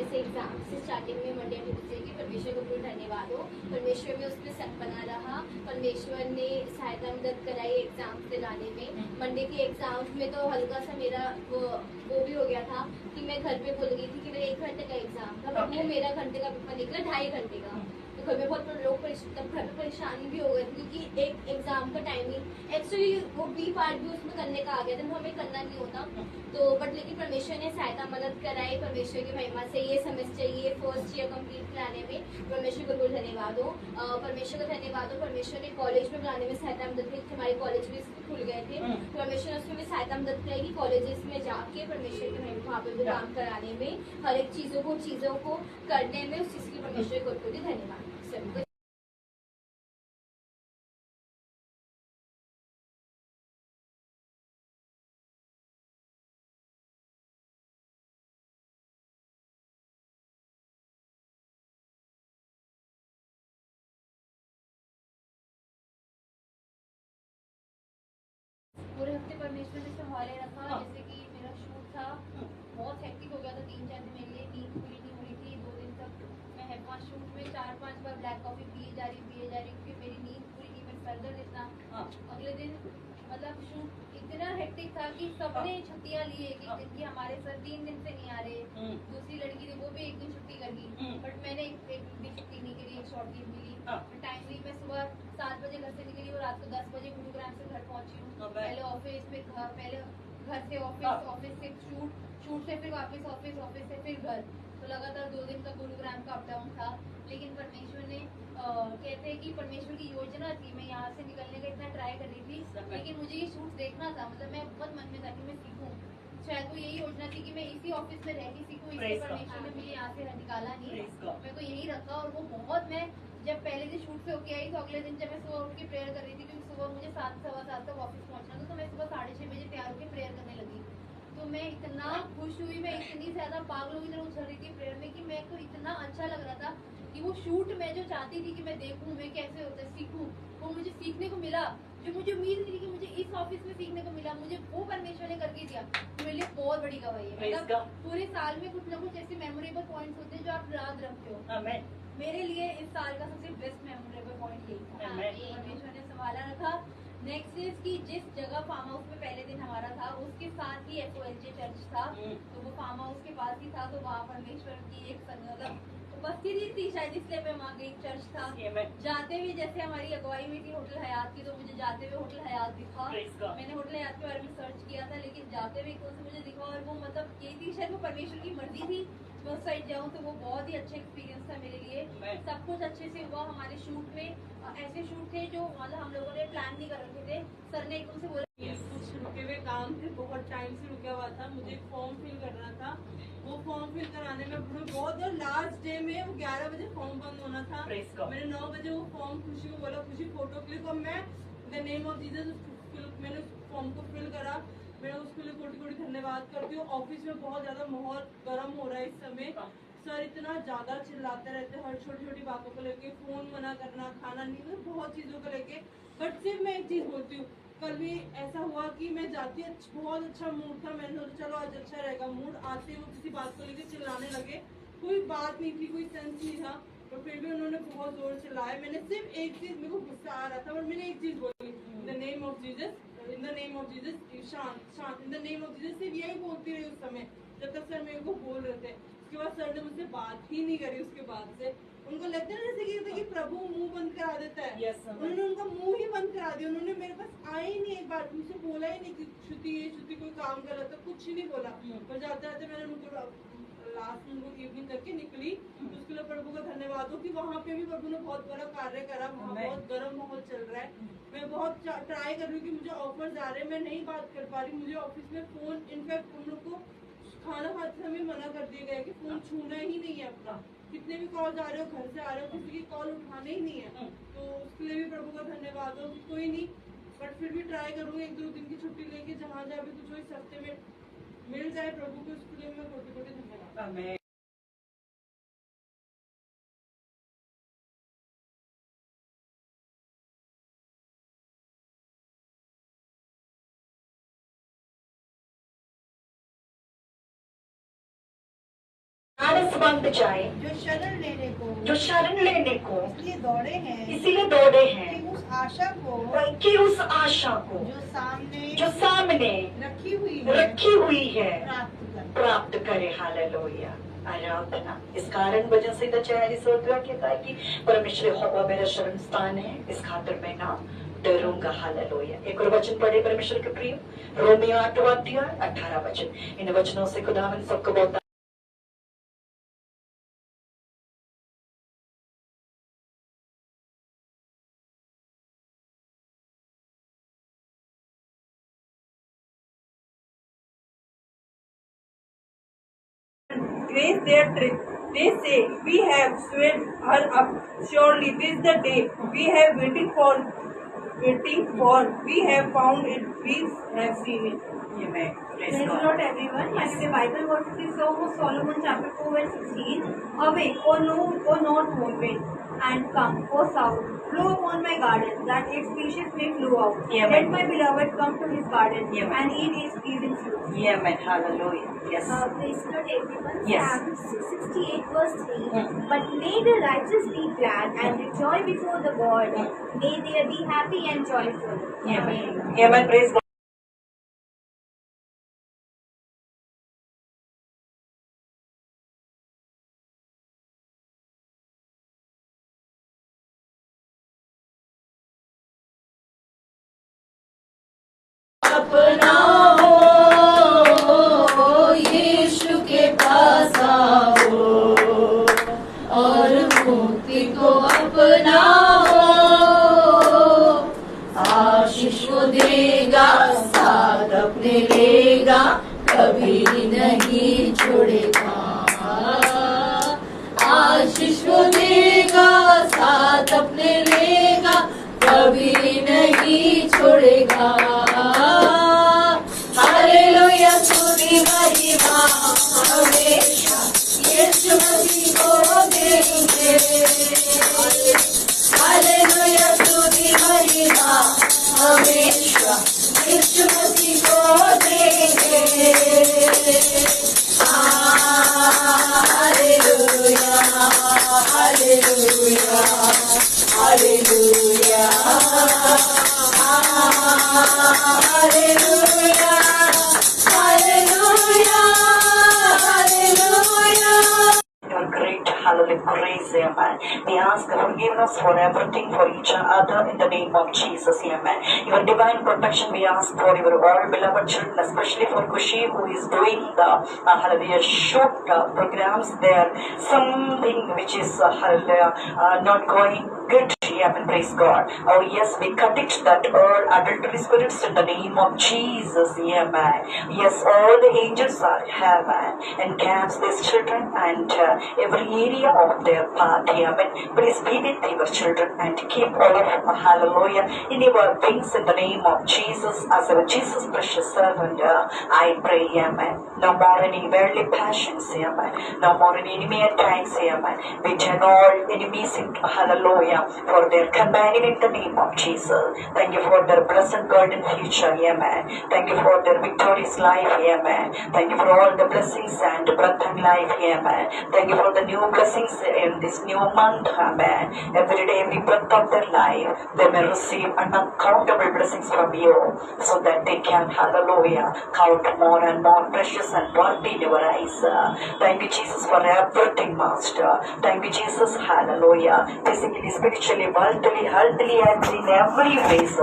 जैसे एग्जाम से स्टार्टिंग में मंडे ट्यूजडे की परमेश्वर को पूरा धन्यवाद हो। परमेश्वर में उस पर सख्त बना रहा। परमेश्वर ने सहायता मदद कराई एग्जाम दिलाने में। मंडे के एग्जाम्स में तो हल्का सा मेरा वो भी हो गया था कि मैं घर पे भूल गई थी कि मेरा 1 घंटे का एग्जाम था, बट वो मेरा घंटे का पेपर निकला 2.5 घंटे का। तो घर में बहुत लोग तब घर में परेशानी भी हो गई थी कि एक एग्जाम का टाइमिंग एक्चुअली वो बी पार्ट भी उसमें करने का आ गया था, तो हमें करना नहीं होता। तो बट लेकिन परमेश्वर ने सहायता मदद कराई। परमेश्वर की महिमा से ये सेमेस्टर ये फर्स्ट ईयर कंप्लीट कराने में परमेश्वर को बहुत धन्यवाद हो। परमेश्वर का धन्यवाद हो। परमेश्वर ने कॉलेज में बनाने में सहायता मदद की। हमारे कॉलेज भी खुल गए थे, परमेश्वर ने उसमें सहायता मदद कराई। कॉलेजेस में जाके परमेश्वर की महिमा वहाँ पे भी काम कराने में, हर एक चीजों को करने में उस चीज की परमेश्वर को बहुत धन्यवाद सभी। पूरे हफ्ते परमेश्वर ने संभाले रखा। जैसे कि मेरा शूट था, बहुत हेक्टिक हो गया था 3-4 दिन मेरे लिए, नींद पूरी नहीं हुई थी 2 दिन तक। मैं हेडफोन शूट में 4-5 बार ब्लैक कॉफी पिए जा रही क्योंकि मेरी नींद पूरी नहीं, मेरा सर दर्द इतना। अगले दिन मतलब शूट इतना हेक्टिक था कि सबने छुट्टियां ली एक दिन की। हमारे सर 3 दिन से नहीं आ रहे। दूसरी लड़की थी वो भी 1 दिन छुट्टी कर गई, बट मैंने एक भी छुट्टी नहीं करी, एक शॉर्ट लीव मिली। टाइमली मैं सुबह 7 बजे घर से निकली और रात को 10 बजे गुरुग्राम से घर पहुंची हूँ। पहले ऑफिस फिर पहले घर से ऑफिस, ऑफिस से शूट से फिर वापस ऑफिस, ऑफिस से फिर घर। तो लगातार 2 दिन का गुरुग्राम का अप डाउन था। लेकिन परमेश्वर ने कहते हैं कि परमेश्वर की योजना थी। मैं यहाँ से निकलने का इतना ट्राई कर रही थी, लेकिन मुझे ये शूट देखना था। मतलब मैं बहुत मन में था कि मैं सीखूं। शायद वो यही योजना थी कि मैं इसी ऑफिस में रह के सीखूं, इसलिए परमेश्वर ने मुझे यहाँ से निकाला नहीं, मेरे को यही रखा। और वो बहुत, मैं जब पहले दिन शूट से होके आई तो अगले दिन जब मैं सुबह उठ के प्रेयर कर रही थी, क्योंकि सुबह मुझे 7-7:15 तक ऑफिस पहुंचना था, तो मैं सुबह 6:30 बजे तैयार होकर प्रेयर करने लगी। तो मैं इतना खुश हुई, मैं इतनी ज्यादा पागलों की तरह उछल रही थी प्रेयर में कि मेरे को इतना अच्छा लग रहा था कि वो शूट मैं जो चाहती थी कि मैं देखूं, मैं कैसे होता है सीखूं, वो मुझे सीखने को मिला। जो मुझे उम्मीद नहीं थी कि मुझे इस ऑफिस में सीखने को मिला, मुझे वो परमेश्वर ने करके दिया। मेरे लिए बहुत बड़ी गवाही है। मतलब पूरे साल में कुछ ना कुछ ऐसे मेमोरेबल पॉइंट्स होते हैं जो आप याद रखते हो। मेरे लिए इस साल का सबसे बेस्ट मेमोरेबल पॉइंट यही था। परमेश्वर ने संभाला रखा। नेक्स्ट इज कि जिस जगह फार्म हाउस में पहले दिन हमारा था उसके साथ ही FOLJ चर्च था, तो वो फार्म हाउस के पास ही था। तो वहाँ परमेश्वर की एक मतलब उपस्थिति थी शायद, इसलिए मैं वहाँ गई। चर्च था, जाते हुए जैसे हमारी अगुवाई हुई थी होटल हयात की, तो मुझे जाते हुए होटल हयात दिखा। मैंने होटल हयात के बारे में सर्च किया था, लेकिन जाते हुए एकदम से मुझे दिखा। और वो मतलब ये थी शायद वो परमेश्वर की मर्जी थी मैं उस साइड जाऊँ, तो वो बहुत ही अच्छा एक्सपीरियंस था मेरे लिए। सब कुछ अच्छे से हुआ। हमारे शूट में ऐसे शूट थे जो मतलब हम लोगों ने प्लान नहीं कर रखे थे। सर ने एकदम से बोला कुछ रुके हुए काम थे, बहुत टाइम से रुका हुआ था। मुझे फॉर्म फिल करना था, वो फॉर्म फिल कराने में बहुत, और लास्ट डे में वो 11 बजे फॉर्म बंद होना था। मैंने 9 बजे वो फॉर्म खुशी को बोला, खुशी फोटो क्लिक, और मैं द नेम ऑफ जीसस मैंने उस फॉर्म को फिल करा। मैं उसके लिए कोटि कोटि धन्यवाद करती हूँ। ऑफिस में बहुत ज्यादा माहौल गर्म हो रहा है इस समय। सर इतना ज्यादा चिल्लाते रहते हैं हर छोटी छोटी बातों को लेके, फोन मना करना, खाना नहीं, मतलब बहुत चीजों को लेके। बट सिर्फ मैं एक चीज बोलती हूँ, कल भी ऐसा हुआ कि मैं जाती, बहुत अच्छा मूड था, मैंने सोचा चलो आज अच्छा रहेगा मूड। आते ही वो किसी बात को लेकर चिल्लाने लगे, कोई बात नहीं थी, कोई सेंस नहीं था, तो फिर भी उन्होंने बहुत जोर चिल्लाया। मैंने सिर्फ एक चीज, मेरे को गुस्सा आ रहा था, और मैंने एक चीज बोली, in the name of Jesus, in the name of Jesus, शांत शांत, in the name of Jesus. सिर्फ यही बोलती रही उस समय जब तक सर मेरे को बोल रहे थे। उसके बाद सर ने मुझसे बात ही नहीं करी। उसके बाद से उनको लगता है जैसे कि प्रभु मुंह बंद करा देता है। उन्होंने उनका मुंह ही बंद करा दिया। उन्होंने मेरे पास आए ही नहीं, एक बार मुझसे बोला ही नहीं कि श्रुति कोई काम कर रहा था, कुछ ही नहीं बोला। पर जाते जाते मैंने उनको लास्ट में उनको इवनिंग करके निकली। तो उसके लिए प्रभु का धन्यवाद हो कि वहाँ पे भी प्रभु ने बहुत बड़ा कार्य करा। वहाँ बहुत गर्म माहौल चल रहा है। मैं बहुत ट्राई कर रही हूँ कि मुझे ऑफर्स आ रहे हैं, मैं नहीं बात कर पा रही। मुझे ऑफिस में फोन, इनफैक्ट उन लोग को खाना खाते समय मना कर दिया गया कि फोन छूना ही नहीं है अपना। कितने भी कॉल आ रहे हो, घर से आ रहे हो, किसी की कॉल उठाने ही नहीं है। तो उसके लिए भी प्रभु का धन्यवाद हो कि कोई नहीं, बट फिर भी ट्राई करूँगी 1-2 दिन की छुट्टी लेके, जहाँ जहाँ भी कुछ हो इस हफ्ते में मिल जाए प्रभु को, उसके लिए मैं कोटि कोटि धन्यवाद। नसबंद जाए, जो शरण लेने को इसलिए दौड़े हैं कि उस आशा को जो सामने रखी हुई है प्राप्त करे। हालेलुया, आराधना। इस कारण वजह से सोचता कहता है कि परमेश्वर यहोवा मेरा शरण स्थान है, इस खातिर मैं ना डरूंगा। हालेलुया। एक और वचन पढ़े परमेश्वर के प्रिय, रोमियो 8वां अध्याय 18 वचन। इन वचनों से खुदावन सबको बहुत Grace their trick. They say, we have swallowed her up. Surely this is the day we have waiting for. We have found it. We have seen it. Amen. Praise the Lord, everyone. My favorite Bible verse is Song of Solomon, chapter 4, verse 16. Awake, O north wind, and come, O south, blow upon my garden, that its species may flow out. Amen. Let my beloved come to his garden, Amen. and eat his pleasing fruits. Amen. Hallelujah. Yes. Praise the Lord, everyone. Yes. Psalm 68 verse 3. But may the righteous be glad and rejoice before the God. May they be happy and joyful. Amen. Amen. Praise God. अपना हो यीशु के पास आओ और मुक्ति को अपना हो, आशीष वो देगा साथ अपने लेगा, कभी नहीं छोड़ेगा। आशीष वो देगा साथ अपने लेगा, कभी नहीं छोड़ेगा। हालेलुया, स्तुति महिमा हमेशा यीशु मसीह को देंगे। हालेलुया, स्तुति महिमा हमेशा यीशु मसीह को देंगे। Hallelujah, hallelujah, hallelujah, hallelujah, hallelujah, hallelujah. Your great hallelujah, praise, amen. We ask forgiveness for everything for each other in the name of Jesus, amen. Your divine protection we ask for your all beloved children, especially for Kushi who is doing the hallelujah shoot programs there. Something which is hallelujah not going good, amen. Praise God. Oh yes, we cut it that all adultery spirits in the name of Jesus, amen. Yes, all the angels are heaven and camps these children and every area of their path, amen. Please be with your children and keep all of them, hallelujah, in your wings in the name of Jesus. As our Jesus precious servant, I pray, amen. No more any worldly passions, amen. No more any enemy attacks, amen. We turn all enemies into hallelujah for their companion in the name of Jesus. Thank you for their blessed golden future, amen. Thank you for their victorious life, amen. Thank you for all the blessings and breath and life, amen. Thank you for the new blessings in this new month, amen. Every day, every breath of their life, they may receive unaccountable blessings from you so that they can, hallelujah, count more and more precious and worthy in your eyes. Thank you, Jesus, for everything, Master. Thank you, Jesus, hallelujah. Physically, spiritually, mentally, healthily, and in every ways.